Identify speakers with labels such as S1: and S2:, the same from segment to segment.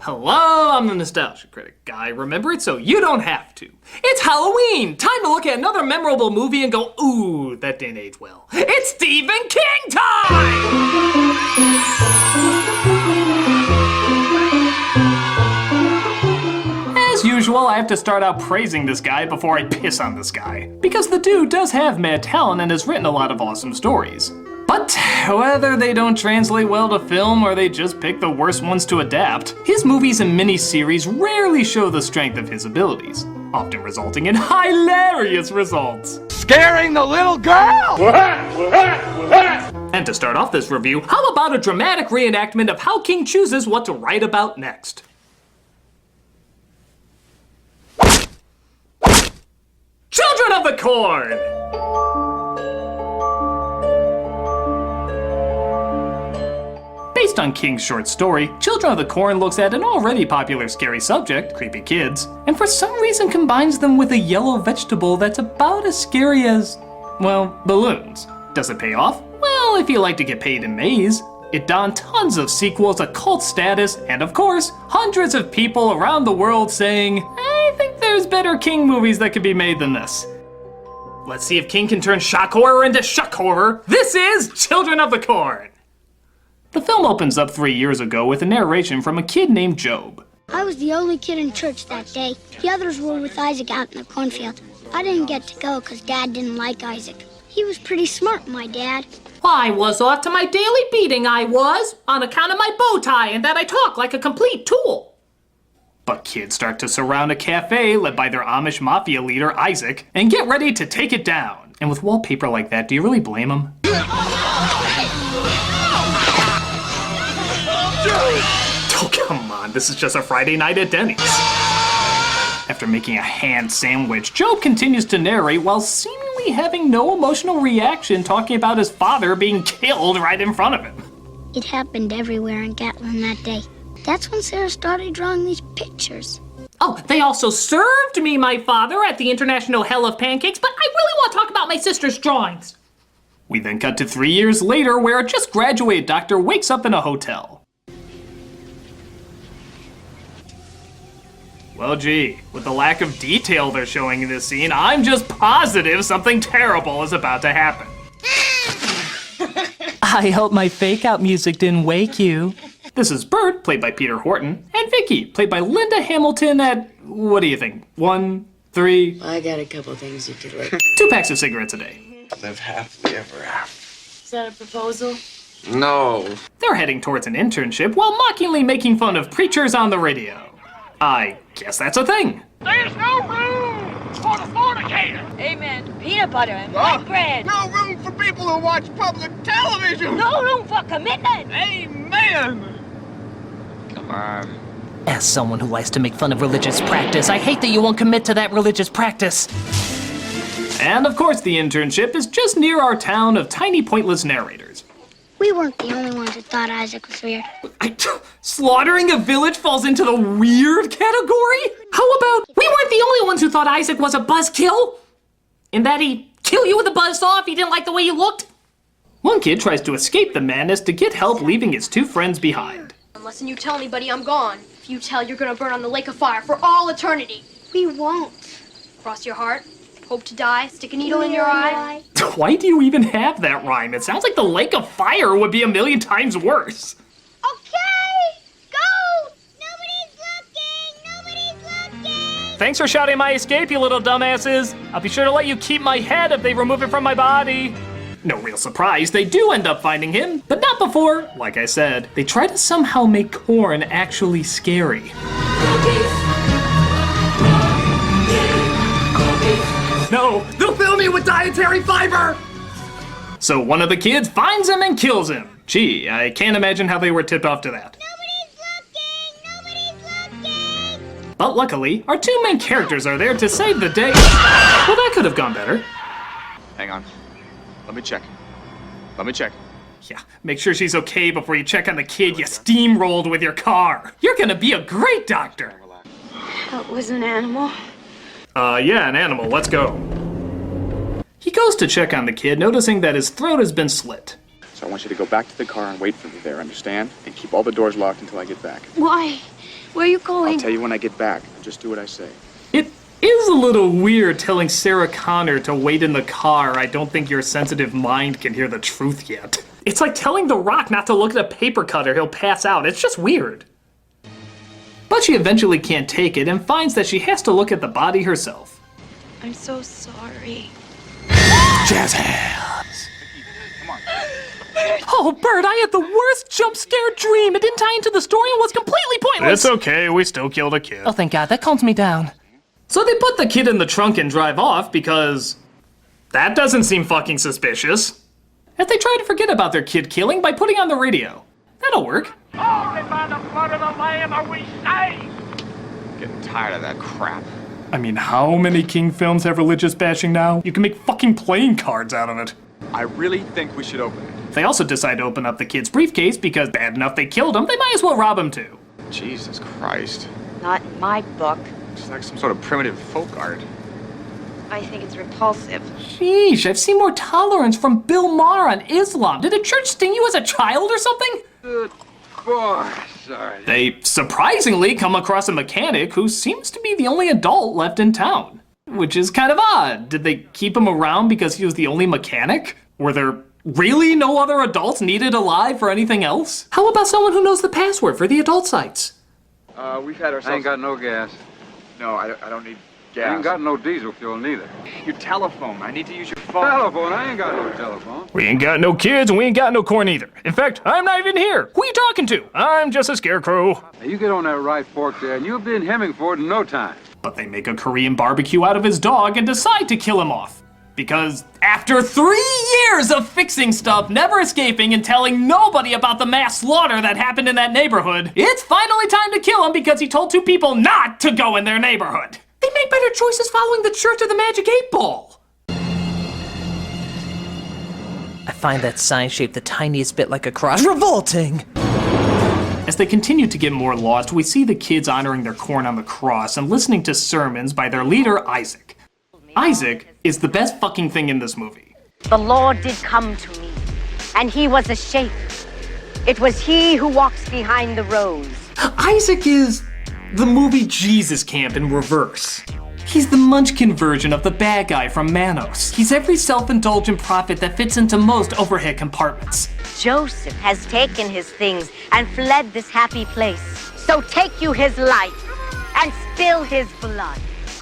S1: Hello, I'm the Nostalgia Critic guy. Remember it so you don't have to. It's Halloween! Time to look at another memorable movie and go, ooh, that didn't age well. It's Stephen King time! As usual, I have to start out praising this guy before I piss on this guy. Because the dude does have mad talent and has written a lot of awesome stories. But whether they don't translate well to film or they just pick the worst ones to adapt, his movies and miniseries rarely show the strength of his abilities, often resulting in hilarious results.
S2: Scaring the little girl!
S1: And to start off this review, how about a dramatic reenactment of how King chooses what to write about next? Children of the Corn! Based on King's short story, Children of the Corn looks at an already popular scary subject, creepy kids, and for some reason combines them with a yellow vegetable that's about as scary as, well, balloons. Does it pay off? Well, if you like to get paid in maize. It donned tons of sequels, a cult status, and of course, hundreds of people around the world saying, I think there's better King movies that could be made than this. Let's see if King can turn shock horror into shuck horror. This is Children of the Corn! The film opens up 3 years ago with a narration from a kid named Job.
S3: I was the only kid in church that day. The others were with Isaac out in the cornfield. I didn't get to go because Dad didn't like Isaac. He was pretty smart, my dad.
S1: I was off to my daily beating, I was, on account of my bow tie and that I talk like a complete tool. But kids start to surround a cafe led by their Amish mafia leader, Isaac, and get ready to take it down. And with wallpaper like that, do you really blame them? Oh, come on, this is just a Friday night at Denny's. After making a hand sandwich, Job continues to narrate while seemingly having no emotional reaction, talking about his father being killed right in front of him.
S3: It happened everywhere in Gatlin that day. That's when Sarah started drawing these pictures.
S1: Oh, they also served me my father at the International Hell of Pancakes, but I really want to talk about my sister's drawings. We then cut to 3 years later where a just graduated doctor wakes up in a hotel. Well, gee, with the lack of detail they're showing in this scene, I'm just positive something terrible is about to happen. I hope my fake-out music didn't wake you. This is Bert, played by Peter Horton, and Vicky, played by Linda Hamilton at, what do you think, 1, 3?
S4: I got a couple things you could like.
S1: 2 packs of cigarettes a day.
S2: Live happily ever after.
S4: Is that a proposal?
S2: No.
S1: They're heading towards an internship while mockingly making fun of preachers on the radio. I guess that's a thing.
S5: There's no room for the fornicator.
S4: Amen. Peanut butter and white bread.
S5: No room for people who watch public television.
S4: No room for commitment.
S5: Amen.
S2: Come on.
S1: As someone who likes to make fun of religious practice, I hate that you won't commit to that religious practice. And of course the internship is just near our town of tiny pointless narrators.
S3: We weren't the only ones who thought Isaac was weird.
S1: Slaughtering a village falls into the weird category? How about we weren't the only ones who thought Isaac was a buzzkill? In that he'd kill you with a buzzsaw if he didn't like the way you looked? One kid tries to escape the madness to get help, leaving his 2 friends behind.
S6: Unless you tell anybody I'm gone. If you tell, you're gonna burn on the lake of fire for all eternity.
S3: We won't.
S6: Cross your heart, hope to die, stick a needle in your eye.
S1: Why do you even have that rhyme? It sounds like the lake of fire would be a million times worse.
S3: Okay, go! Nobody's looking!
S1: Thanks for shouting my escape, you little dumbasses. I'll be sure to let you keep my head if they remove it from my body. No real surprise, they do end up finding him, but not before, like I said, they try to somehow make corn actually scary. No, they'll fill me with dietary fiber! So one of the kids finds him and kills him. Gee, I can't imagine how they were tipped off to that.
S3: Nobody's looking!
S1: But luckily, our 2 main characters are there to save the day. Well, that could have gone better.
S2: Hang on. Let me check.
S1: Yeah, make sure she's okay before you check on the kid you steamrolled with your car. You're gonna be a great doctor.
S4: That was an animal.
S1: Yeah, an animal. Let's go. He goes to check on the kid, noticing that his throat has been slit.
S2: So So I want you to go back to the car and wait for me there, understand? And keep all the doors locked until I get back.
S4: Why? Where are you going?
S2: I'll tell you when I get back. Just do what I say.
S1: It is a little weird telling Sarah Connor to wait in the car. I don't think your sensitive mind can hear the truth yet. It's like telling The Rock not to look at a paper cutter, he'll pass out. It's just weird. But she eventually can't take it and finds that she has to look at the body herself.
S4: I'm so sorry.
S1: Jazz hands. Oh, Bert, I had the worst jump scare dream. It didn't tie into the story and was completely pointless. It's okay, we still killed a kid. Oh, thank God, that calms me down. So they put the kid in the trunk and drive off because that doesn't seem fucking suspicious. As they try to forget about their kid killing by putting on the radio. That'll work.
S5: Only by the blood of the Lamb are we saved.
S2: Getting tired of that crap.
S1: I mean, how many King films have religious bashing now? You can make fucking playing cards out of it.
S2: I really think we should open it.
S1: They also decide to open up the kid's briefcase because bad enough they killed him, they might as well rob him too.
S2: Jesus Christ.
S4: Not in my book.
S2: It's like some sort of primitive folk art.
S4: I think it's repulsive.
S1: Sheesh, I've seen more tolerance from Bill Maher on Islam. Did the church sting you as a child or something?
S7: Good boy, sorry.
S1: They surprisingly come across a mechanic who seems to be the only adult left in town. Which is kind of odd. Did they keep him around because he was the only mechanic? Were there really no other adults needed alive for anything else? How about someone who knows the password for the adult sites?
S2: We've had ourselves...
S7: I ain't got no gas.
S2: No, I don't need
S7: I
S2: gas.
S7: ain't got no diesel fuel neither.
S2: Your telephone. I need to use your phone.
S7: Telephone? I ain't got no telephone.
S1: We ain't got no kids and we ain't got no corn either. In fact, I'm not even here. Who are you talking to? I'm just a scarecrow.
S7: Now you get on that right fork there and you'll be in Hemingford in no time.
S1: But they make a Korean barbecue out of his dog and decide to kill him off. Because after 3 years of fixing stuff, never escaping, and telling nobody about the mass slaughter that happened in that neighborhood, it's finally time to kill him because he told 2 people not to go in their neighborhood. They make better choices following the Church of the Magic 8 Ball.
S8: I find that sign shaped the tiniest bit like a cross revolting.
S1: As they continue to get more lost, we see the kids honoring their corn on the cross and listening to sermons by their leader, Isaac. Isaac is the best fucking thing in this movie.
S9: The Lord did come to me, and he was a shape. It was he who walks behind the rose.
S1: Isaac is the movie Jesus Camp in reverse. He's the Munchkin version of the bad guy from Manos. He's every self-indulgent prophet that fits into most overhead compartments.
S9: Joseph has taken his things and fled this happy place. So take you his life and spill his blood.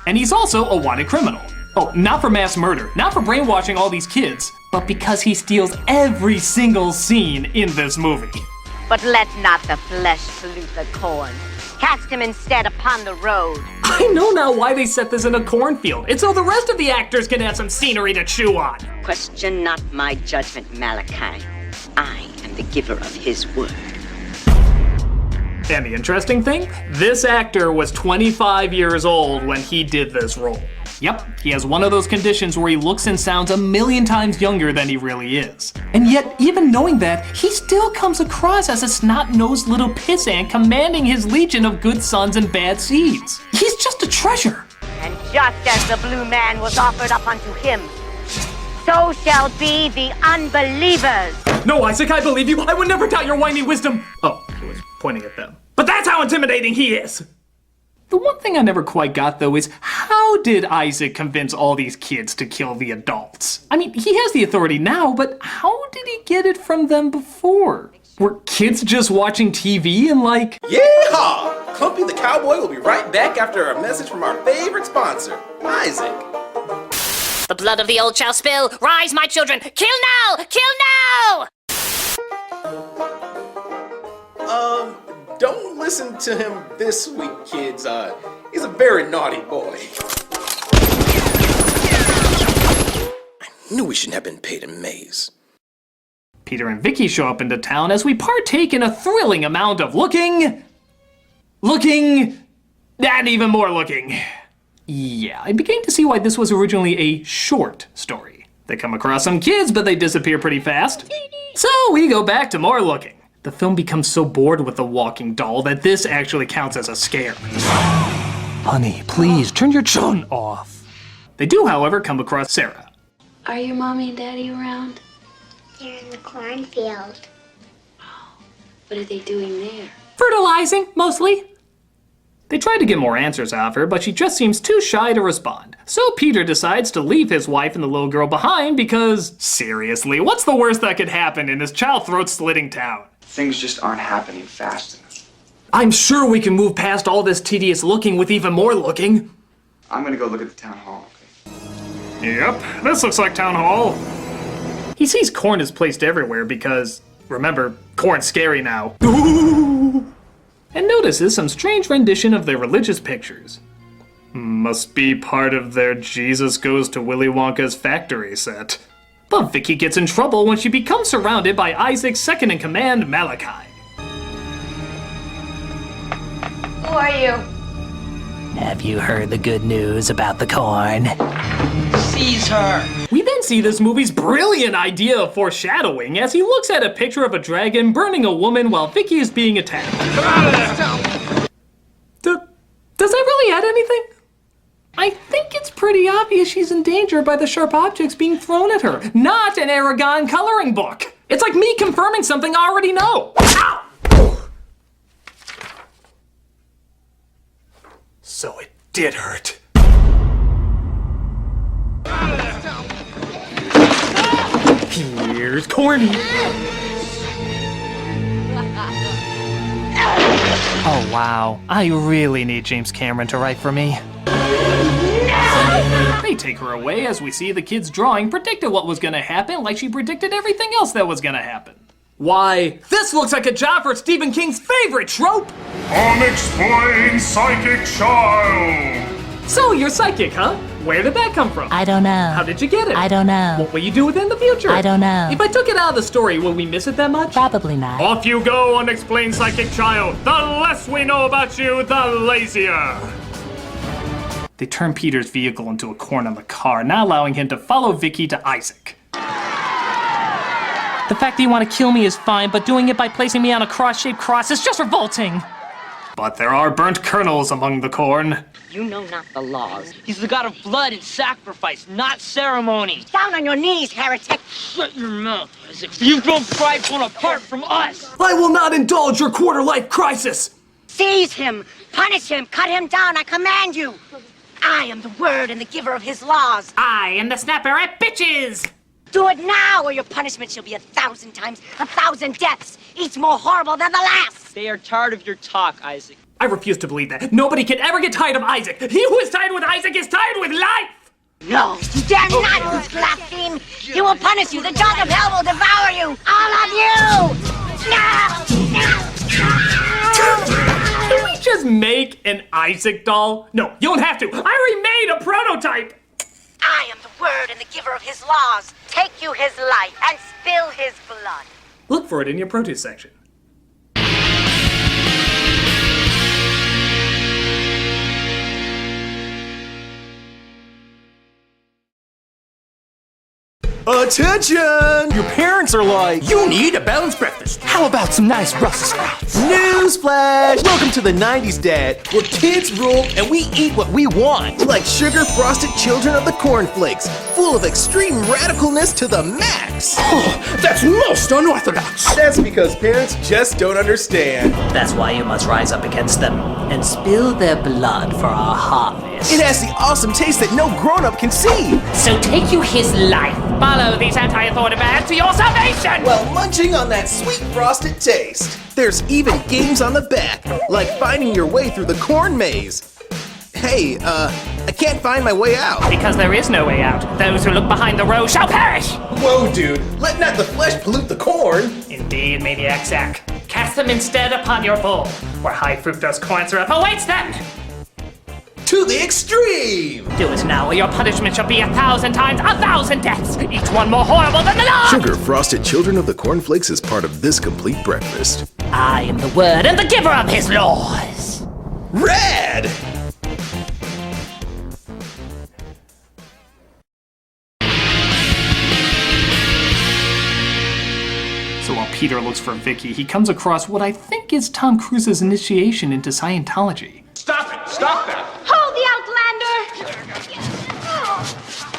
S1: And he's also a wanted criminal. Oh, not for mass murder, not for brainwashing all these kids, but because he steals every single scene in this movie.
S9: But let not the flesh pollute the corn. Cast him instead upon the road.
S1: I know now why they set this in a cornfield. It's so the rest of the actors can have some scenery to chew on.
S9: Question not my judgment, Malachi. I am the giver of his word.
S1: And the interesting thing, this actor was 25 years old when he did this role. Yep, he has one of those conditions where he looks and sounds a million times younger than he really is. And yet, even knowing that, he still comes across as a snot-nosed little pissant commanding his legion of good sons and bad seeds. He's just a treasure.
S9: And just as the blue man was offered up unto him, so shall be the unbelievers.
S1: No, Isaac, I believe you. I would never doubt your whiny wisdom. Oh, he was pointing at them. But that's how intimidating he is. The one thing I never quite got, though, is how did Isaac convince all these kids to kill the adults? I mean, he has the authority now, but how did he get it from them before? Were kids just watching TV and like...
S10: Yeehaw! Clumpy the Cowboy will be right back after a message from our favorite sponsor, Isaac.
S11: The blood of the old shall spill. Rise, my children. Kill now! Kill now!
S10: Don't listen to him this week, kids. He's a very naughty boy. I knew we shouldn't have been paid in maize.
S1: Peter and Vicky show up into town as we partake in a thrilling amount of looking, and even more looking. Yeah, I began to see why this was originally a short story. They come across some kids, but they disappear pretty fast. So we go back to more looking. The film becomes so bored with the walking doll that this actually counts as a scare. Honey, please, turn your chun off. They do, however, come across Sarah.
S4: Are your mommy and daddy around?
S3: They're in the cornfield.
S4: What are they doing there?
S1: Fertilizing, mostly. They tried to get more answers out of her, but she just seems too shy to respond. So Peter decides to leave his wife and the little girl behind because, seriously, what's the worst that could happen in this child throat-slitting town?
S2: Things just aren't happening fast enough.
S1: I'm sure we can move past all this tedious looking with even more looking.
S2: I'm gonna go look at the town hall, okay?
S1: Yep, this looks like town hall. He sees corn is placed everywhere because, remember, corn's scary now. And notices some strange rendition of their religious pictures. Must be part of their Jesus Goes to Willy Wonka's factory set. But Vicky gets in trouble when she becomes surrounded by Isaac's second-in-command, Malachi.
S4: Who are you?
S8: Have you heard the good news about the corn?
S5: Seize her.
S1: We then see this movie's brilliant idea of foreshadowing as he looks at a picture of a dragon burning a woman while Vicky is being attacked. Does that really add anything? I think it's pretty obvious she's in danger by the sharp objects being thrown at her, not an Aragon coloring book. It's like me confirming something I already know. Ow! So it did hurt. Here's Corny. Oh wow, I really need James Cameron to write for me. They take her away as we see the kid's drawing predicted what was gonna happen like she predicted everything else that was gonna happen. Why, this looks like a job for Stephen King's favorite trope!
S5: Unexplained psychic child.
S1: So you're psychic, huh? Where did that come from?
S8: I don't know.
S1: How did you get it?
S8: I don't know.
S1: What will you do with it in the future?
S8: I don't know.
S1: If I took it out of the story, will we miss it that much?
S8: Probably not.
S5: Off you go, unexplained psychic child. The less we know about you, the lazier.
S1: They turn Peter's vehicle into a corn on the car, not allowing him to follow Vicky to Isaac. The fact that you want to kill me is fine, but doing it by placing me on a cross-shaped cross is just revolting. But there are burnt kernels among the corn.
S9: You know not the laws.
S5: He's the god of blood and sacrifice, not ceremony.
S9: Down on your knees, heretic.
S5: Shut your mouth, Isaac. You've grown prideful apart from us.
S1: I will not indulge your quarter-life crisis!
S9: Seize him, punish him, cut him down, I command you. I am the word and the giver of his laws.
S11: I am the snapper at bitches!
S9: Do it now, or your punishment shall be 1,000 times, 1,000 deaths, each more horrible than the last.
S5: They are tired of your talk, Isaac.
S1: I refuse to believe that. Nobody can ever get tired of Isaac. He who is tired with Isaac is tired with life!
S9: No, you dare not, you blaspheme. He will punish you. The jaws of hell will devour you. All of you! No!
S1: Can we just make an Isaac doll? No, you don't have to. I already made a prototype!
S9: I am the word and the giver of his laws. Take you his life and spill his blood.
S1: Look for it in your produce section.
S10: Attention!
S12: Your parents are like, you need a balanced breakfast. How about some nice Brussels sprouts?
S10: Newsflash! Welcome to the 90s, Dad, where kids rule and we eat what we want. Like sugar-frosted children of the cornflakes, full of extreme radicalness to the max.
S12: Oh, that's most unorthodox.
S10: That's because parents just don't understand.
S8: That's why you must rise up against them and spill their blood for our harvest.
S10: It has the awesome taste that no grown-up can see.
S11: So take you his life. Follow these anti-authority bands to your salvation!
S10: While munching on that sweet frosted taste. There's even games on the back, like finding your way through the corn maze. Hey, I can't find my way out.
S11: Because there is no way out. Those who look behind the row shall perish!
S10: Whoa, dude, let not the flesh pollute the corn.
S11: Indeed, maniac sack. Cast them instead upon your bowl, where high fructose corn syrup awaits them!
S10: To the extreme!
S11: Do it now, or your punishment shall be 1,000 times 1,000 deaths, each one more horrible than the last!
S13: Sugar-frosted children of the cornflakes is part of this complete breakfast.
S11: I am the word and the giver of his laws!
S10: Rad!
S1: So while Peter looks for Vicky, he comes across what I think is Tom Cruise's initiation into Scientology.
S5: Stop it! Stop that!
S6: Hold the Outlander!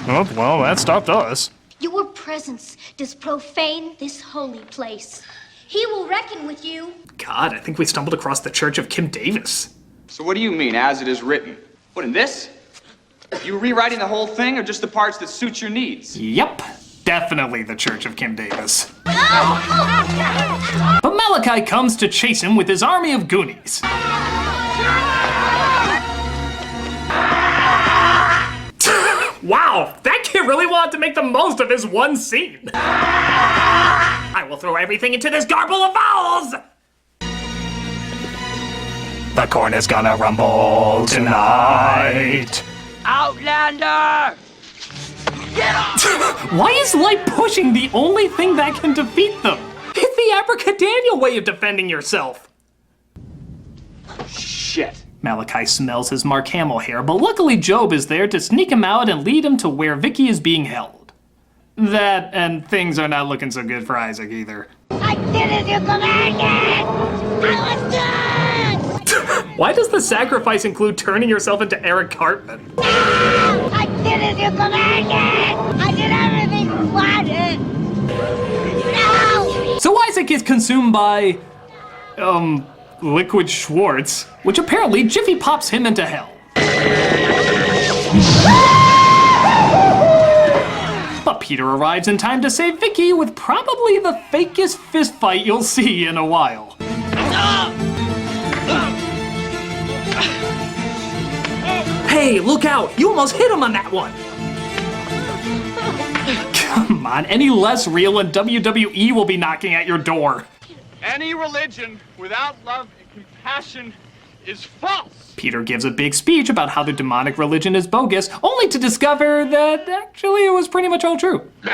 S1: Oh, well, that stopped us.
S6: Your presence does profane this holy place. He will reckon with you.
S1: God, I think we stumbled across the Church of Kim Davis.
S2: So what do you mean, as it is written? What, in this? You rewriting the whole thing, or just the parts that suit your needs?
S1: Yep, definitely the Church of Kim Davis. But Malachi comes to chase him with his army of Goonies. Wow, that kid really wanted to make the most of his one scene. I will throw everything into this garble of vowels! The corn is gonna rumble tonight.
S12: Outlander!
S1: Why is light pushing the only thing that can defeat them? It's the abracadabra way of defending yourself.
S2: Shit.
S1: Malachi smells his Mark Hamill hair, but luckily Job is there to sneak him out and lead him to where Vicky is being held. That, and things are not looking so good for Isaac either.
S3: I did as you commanded! I was good!
S1: Why does the sacrifice include turning yourself into Eric Cartman?
S3: No! I did as you commanded! I did everything you wanted! No!
S1: So Isaac is consumed by, Liquid Schwartz, which apparently Jiffy pops him into hell. But Peter arrives in time to save Vicky with probably the fakest fist fight you'll see in a while. Hey, look out! You almost hit him on that one! Come on, any less real and WWE will be knocking at your door.
S5: Any religion without love and compassion is false.
S1: Peter gives a big speech about how the demonic religion is bogus, only to discover that actually it was pretty much all true.
S12: The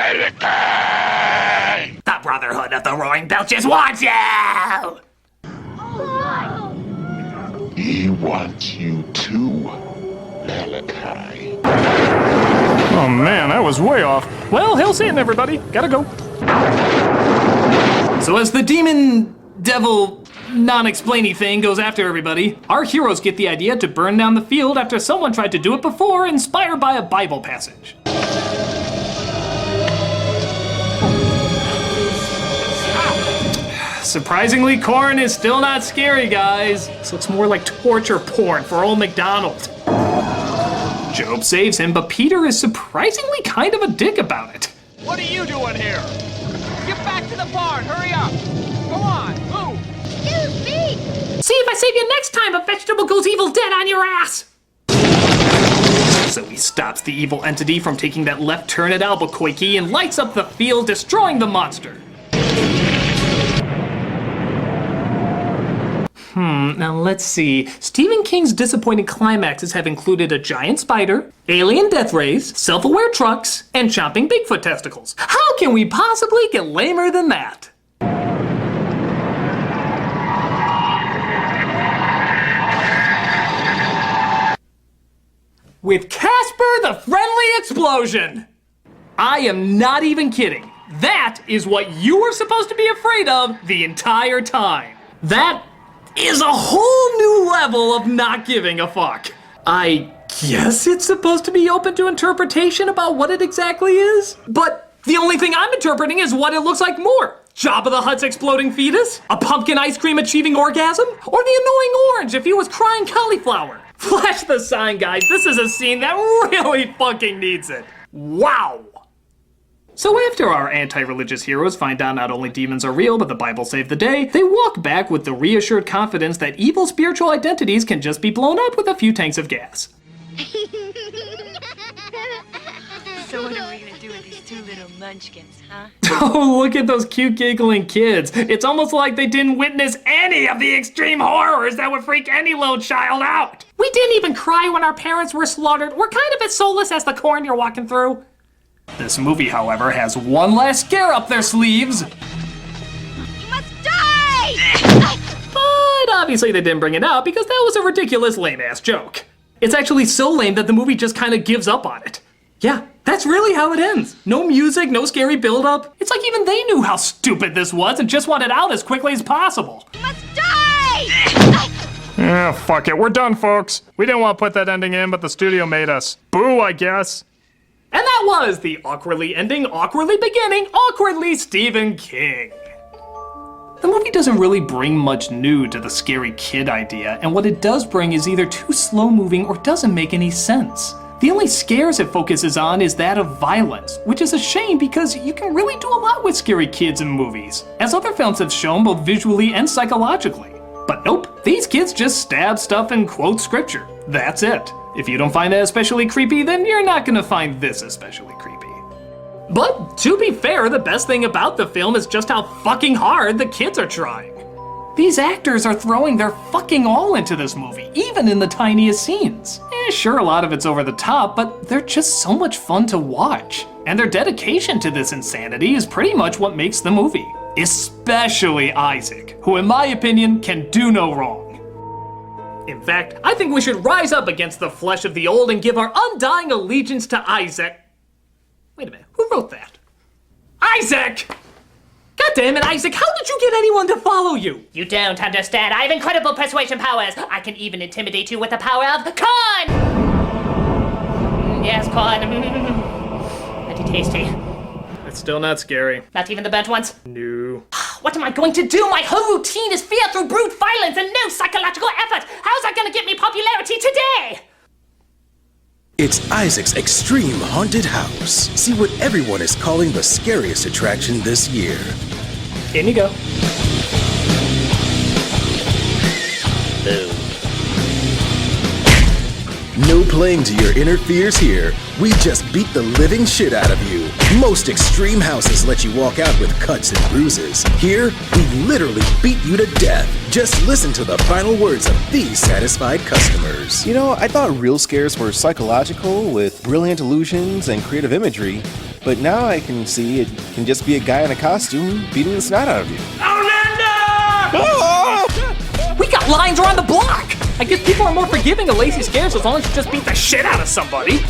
S1: Brotherhood of the Roaring Belches wants you!
S12: He wants you too, Malachi.
S5: Oh man, that was way off. Well, hell Satan, everybody. Gotta go.
S1: So as the demon, devil, non-explainy thing goes after everybody, our heroes get the idea to burn down the field after someone tried to do it before, inspired by a Bible passage. Surprisingly, corn is still not scary, guys. This looks more like torture porn for old McDonald. Job saves him, but Peter is surprisingly kind of a dick about it.
S5: What are you doing here? Get back to the barn, hurry up! Go on, move!
S3: Excuse me!
S1: See if I save you next time a vegetable goes evil dead on your ass! So he stops the evil entity from taking that left turn at Albuquerque and lights up the field, destroying the monster. Now let's see. Stephen King's disappointing climaxes have included a giant spider, alien death rays, self-aware trucks, and chomping Bigfoot testicles. How can we possibly get lamer than that? With Casper the Friendly Explosion! I am not even kidding. That is what you were supposed to be afraid of the entire time. That is a whole new level of not giving a fuck. I guess it's supposed to be open to interpretation about what it exactly is, but the only thing I'm interpreting is what it looks like more. Jabba the Hutt's exploding fetus? A pumpkin ice cream achieving orgasm? Or the annoying orange if he was crying cauliflower? Flash the sign, guys. This is a scene that really fucking needs it. Wow. So after our anti-religious heroes find out not only demons are real, but the Bible saved the day, they walk back with the reassured confidence that evil spiritual identities can just be blown up with a few tanks of gas.
S4: So what are we gonna do with these two little munchkins, huh?
S1: Oh, look at those cute giggling kids. It's almost like they didn't witness any of the extreme horrors that would freak any little child out. We didn't even cry when our parents were slaughtered. We're kind of as soulless as the corn you're walking through. This movie, however, has one last scare up their sleeves.
S3: You must die!
S1: But obviously they didn't bring it out because that was a ridiculous lame-ass joke. It's actually so lame that the movie just kind of gives up on it. Yeah, that's really how it ends. No music, no scary build-up. It's like even they knew how stupid this was and just wanted out as quickly as possible.
S3: You must die!
S5: Yeah, fuck it, we're done, folks. We didn't want to put that ending in, but the studio made us. Boo, I guess.
S1: And that was the awkwardly ending, awkwardly beginning, awkwardly Stephen King. The movie doesn't really bring much new to the scary kid idea, and what it does bring is either too slow-moving or doesn't make any sense. The only scares it focuses on is that of violence, which is a shame because you can really do a lot with scary kids in movies, as other films have shown both visually and psychologically. But nope, these kids just stab stuff and quote scripture. That's it. If you don't find that especially creepy, then you're not gonna find this especially creepy. But to be fair, the best thing about the film is just how fucking hard the kids are trying. These actors are throwing their fucking all into this movie, even in the tiniest scenes. Sure, a lot of it's over the top, but they're just so much fun to watch. And their dedication to this insanity is pretty much what makes the movie. Especially Isaac, who in my opinion can do no wrong. In fact, I think we should rise up against the flesh of the old and give our undying allegiance to Isaac. Wait a minute, who wrote that? Isaac! God damn it, Isaac, how did you get anyone to follow you?
S11: You don't understand. I have incredible persuasion powers. I can even intimidate you with the power of corn! Yes, corn. Pretty tasty.
S1: It's still not scary.
S11: Not even the burnt ones?
S1: No.
S11: What am I going to do? My whole routine is fear through brute violence and no psychological effort. How's that gonna get me popularity today?
S13: It's Isaac's Extreme Haunted House. See what everyone is calling the scariest attraction this year.
S1: In you go.
S13: No playing to your inner fears here. We just beat the living shit out of you. Most extreme houses let you walk out with cuts and bruises. Here, we literally beat you to death. Just listen to the final words of these satisfied customers.
S10: You know, I thought real scares were psychological with brilliant illusions and creative imagery, but now I can see it can just be a guy in a costume beating the snot out of you.
S1: We got lines around the block! I guess people are more forgiving of lazy scares as long as you just beat the shit out of somebody.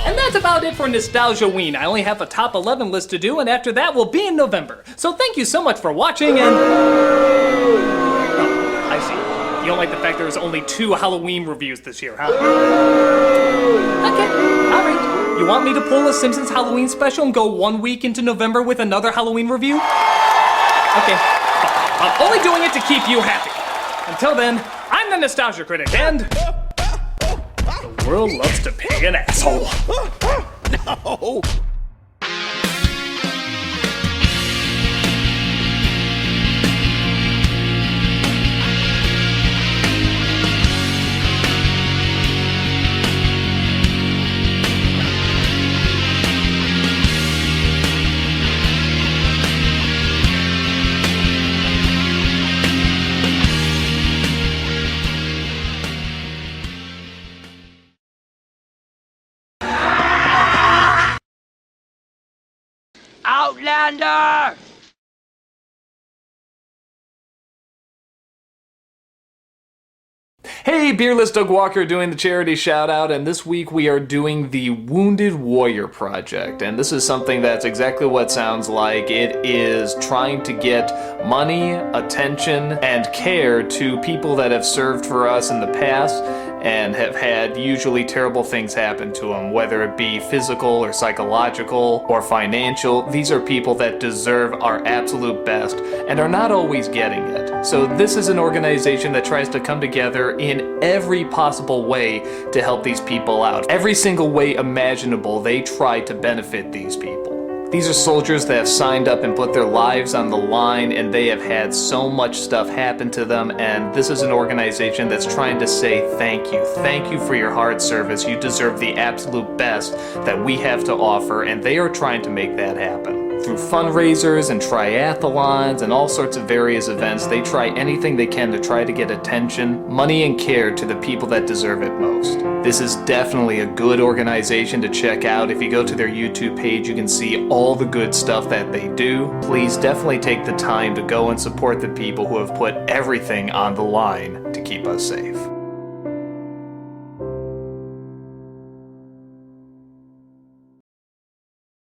S1: And that's about it for Nostalgia-ween. I only have a top 11 list to do, and after that we'll be in November. So thank you so much for watching, and... Oh, I see. You don't like the fact there was only 2 Halloween reviews this year, huh? Okay, alright. You want me to pull a Simpsons Halloween special and go 1 week into November with another Halloween review? Okay, I'm only doing it to keep you happy. Until then, I'm the Nostalgia Critic, and the world loves to pay an asshole.
S10: No!
S12: Outlander!
S1: Hey, Beerless Doug Walker doing the charity shout out, and this week we are doing the Wounded Warrior Project, and this is something that's exactly what it sounds like. It is trying to get money, attention, and care to people that have served for us in the past and have had usually terrible things happen to them, whether it be physical or psychological or financial. These are people that deserve our absolute best and are not always getting it. So this is an organization that tries to come together in every possible way to help these people out. Every single way imaginable, they try to benefit these people. These are soldiers that have signed up and put their lives on the line, and they have had so much stuff happen to them, and this is an organization that's trying to say thank you. Thank you for your hard service. You deserve the absolute best that we have to offer, and they are trying to make that happen. Through fundraisers and triathlons and all sorts of various events, they try anything they can to try to get attention, money, and care to the people that deserve it most. This is definitely a good organization to check out. If you go to their YouTube page, you can see all the good stuff that they do. Please definitely take the time to go and support the people who have put everything on the line to keep us safe.